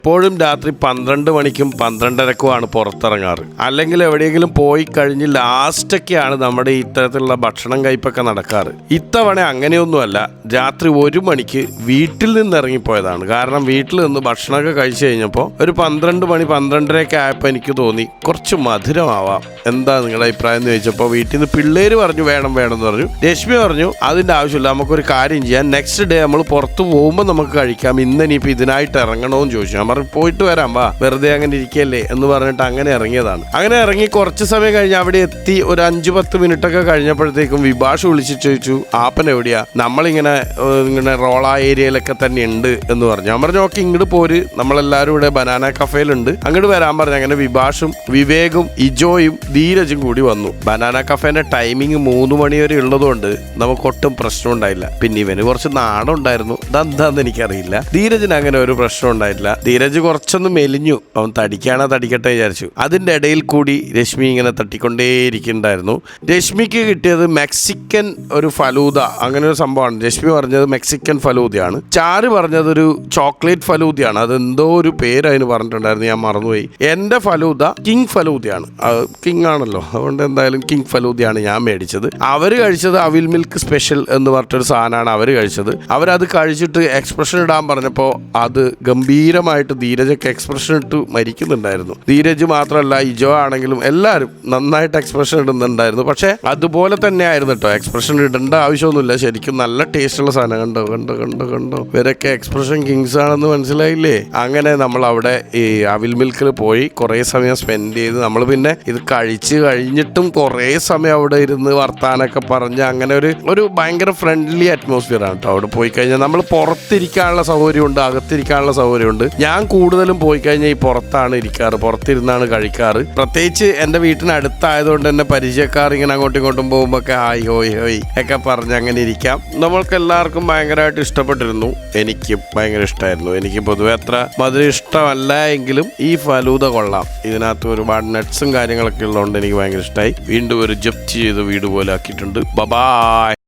എപ്പോഴും രാത്രി 12 മണിക്കും 12:30ക്കുമാണ് പുറത്തിറങ്ങാറ്. അല്ലെങ്കിൽ എവിടെയെങ്കിലും പോയി കഴിഞ്ഞ് ലാസ്റ്റൊക്കെയാണ് നമ്മുടെ ഇത്തരത്തിലുള്ള ഭക്ഷണം കഴിപ്പൊക്കെ നടക്കാറ്. ഇത്തവണ അങ്ങനെയൊന്നുമല്ല. രാത്രി 1 മണിക്ക് വീട്ടിൽ നിന്ന് ഇറങ്ങിപ്പോയതാണ്. കാരണം വീട്ടിൽ നിന്ന് ഭക്ഷണമൊക്കെ കഴിച്ചു കഴിഞ്ഞപ്പോൾ ഒരു 12 മണി 12:30 ആയപ്പോൾ എനിക്ക് തോന്നി കുറച്ച് മധുരമാവാം. എന്താ നിങ്ങളുടെ അഭിപ്രായം എന്ന് ചോദിച്ചപ്പോൾ വീട്ടിൽ നിന്ന് പിള്ളേര് പറഞ്ഞു വേണം എന്ന് പറഞ്ഞു. രശ്മി പറഞ്ഞു അതിൻ്റെ ആവശ്യമില്ല, നമുക്കൊരു കാര്യം ചെയ്യാം, നെക്സ്റ്റ് ഡേ നമ്മൾ പുറത്ത് പോകുമ്പോൾ നമുക്ക് കഴിക്കാം, ഇന്നിപ്പോൾ ഇതിനായിട്ട് ഇറങ്ങണമെന്ന് ചോദിച്ചു. ഞാൻ പറഞ്ഞു പോയിട്ട് വരാം, വാ, വെറുതെ അങ്ങനെ ഇരിക്കല്ലേ എന്ന് പറഞ്ഞിട്ട് അങ്ങനെ ഇറങ്ങിയതാണ്. അങ്ങനെ ഇറങ്ങി കുറച്ച് സമയം കഴിഞ്ഞ് അവിടെ എത്തി ഒരു 5-10 മിനിറ്റൊക്കെ കഴിഞ്ഞപ്പോഴത്തേക്കും വിഭാഷ് വിളിച്ച് ചോദിച്ചു ആപ്പൻ എവിടെയാ, നമ്മളിങ്ങനെ റോള ഏരിയയിലൊക്കെ തന്നെ ഉണ്ട് എന്ന് പറഞ്ഞു. ഞാൻ പറഞ്ഞു ഓക്കെ ഇങ്ങോട്ട് പോര്, നമ്മളെല്ലാവരും ഇവിടെ ബനാന കഫേയിലുണ്ട്, അങ്ങോട്ട് വരാൻ പറഞ്ഞു. അങ്ങനെ വിഭാഷും വിവേകും ഇജോയും ധീരജും കൂടി വന്നു. ബനാന കഫേന്റെ ടൈമിങ് 3 മണി വരെ ഉള്ളതുകൊണ്ട് നമുക്കൊട്ടും പ്രശ്നം ഉണ്ടായില്ല. പിന്നെ ഇവന് കുറച്ച് നാടുണ്ടായിരുന്നു, അതെന്താന്ന് എനിക്കറിയില്ല. ധീരജിന് അങ്ങനെ ഒരു പ്രശ്നം ഉണ്ടായിട്ടില്ല. ധീരജ് കുറച്ചൊന്ന് മെലിഞ്ഞു, അവൻ തടിക്കാണോ തടിക്കട്ടെ വിചാരിച്ചു. അതിൻ്റെ ഇടയിൽ കൂടി രശ്മി ഇങ്ങനെ തട്ടിക്കൊണ്ടേയിരിക്കുന്നുണ്ടായിരുന്നു. രശ്മിക്ക് കിട്ടിയത് മെക്സിക്കൻ ഒരു ഫലൂദ, അങ്ങനെ ഒരു സംഭവമാണ്. രശ്മി പറഞ്ഞത് മെക്സിക്കൻ ഫലൂദയാണ്, ചാരു പറഞ്ഞതൊരു ചോക്ലേറ്റ് ഫലൂദയാണ്. അതെന്തോ ഒരു പേര് അതിന് പറഞ്ഞിട്ടുണ്ടായിരുന്നു, ഞാൻ മറന്നുപോയി. എൻ്റെ ഫലൂദ കിങ് ഫലൂദയാണ്, കിങ് ആണല്ലോ, അതുകൊണ്ട് എന്തായാലും കിങ് ഫലൂദയാണ് ഞാൻ മേടിച്ചത്. അവർ കഴിച്ചത് അവിൽ മിൽക്ക് സ്പെഷ്യൽ എന്ന് പറഞ്ഞിട്ടൊരു സാധനമാണ് അവർ കഴിച്ചത്. അവരത് കഴിച്ചിട്ട് എക്സ്പ്രഷൻ ഇടാൻ പറഞ്ഞപ്പോൾ അത് ഗംഭീരമായിട്ട് ധീരജൊക്കെ എക്സ്പ്രഷൻ ഇട്ട് മരിക്കുന്നുണ്ടായിരുന്നു. ധീരജ് മാത്രമല്ല ഇജോ ആണെങ്കിലും എല്ലാവരും നന്നായിട്ട് എക്സ്പ്രഷൻ ഇടുന്നുണ്ടായിരുന്നു. പക്ഷേ അതുപോലെ തന്നെ ആയിരുന്നു കേട്ടോ, എക്സ്പ്രഷൻ ഇടേണ്ട ആവശ്യമൊന്നുമില്ല. ശരിക്കും നല്ല ടേസ്റ്റുള്ള സാധനം. കണ്ടോ ഇവരൊക്കെ എക്സ്പ്രഷൻ കിങ്സ് ആണെന്ന് മനസ്സിലായില്ലേ. അങ്ങനെ നമ്മൾ അവിടെ ഈ അവിൽ മിൽക്കിൽ പോയി കുറേ സമയം സ്പെൻഡ് ചെയ്ത് നമ്മൾ പിന്നെ ഇത് കഴിച്ച് കഴിഞ്ഞിട്ടും കുറേ സമയം അവിടെ ഇരുന്ന് വർത്താനൊക്കെ പറഞ്ഞ് അങ്ങനെ ഒരു ഭയങ്കര ഫ്രണ്ട്ലി അറ്റ്മോസ്ഫിയർ ആണ് കേട്ടോ. അവിടെ പോയി കഴിഞ്ഞാൽ നമ്മൾ പുറത്തിരിക്കാനുള്ള സൗകര്യമുണ്ട്, അകത്തിരിക്കാനുള്ള സൗകര്യമുണ്ട്. ഞാൻ കൂടുതലും പോയി കഴിഞ്ഞാൽ ഈ പുറത്താണ് ഇരിക്കാറ്, പുറത്തിരുന്നാണ് കഴിക്കാറ്. പ്രത്യേകിച്ച് എൻ്റെ വീട്ടിനടുത്തായതുകൊണ്ട് തന്നെ പരിചയക്കാർ ഇങ്ങനെ അങ്ങോട്ടും ഇങ്ങോട്ടും പോകുമ്പോൾ ഒക്കെ ഹായ് ഹോയ് ഹോയ് ഒക്കെ പറഞ്ഞ് അങ്ങനെ ഇരിക്കാം. നമ്മൾക്ക് എല്ലാവർക്കും ഭയങ്കരമായിട്ട് ഇഷ്ടപ്പെട്ടിരുന്നു. എനിക്ക് ഭയങ്കര ഇഷ്ടമായിരുന്നു. എനിക്ക് പൊതുവെ അത്ര മധുരം ഇഷ്ടമല്ല എങ്കിലും ഈ ഫലൂദ കൊള്ളാം. ഇതിനകത്ത് ഒരുപാട് നട്ട്സും കാര്യങ്ങളൊക്കെ ഉള്ളതുകൊണ്ട് എനിക്ക് ഭയങ്കര ഇഷ്ടമായി. വീണ്ടും ഒരു ജപ്തി ചെയ്ത് വീട് പോലെ ആക്കിയിട്ടുണ്ട്. ബൈ.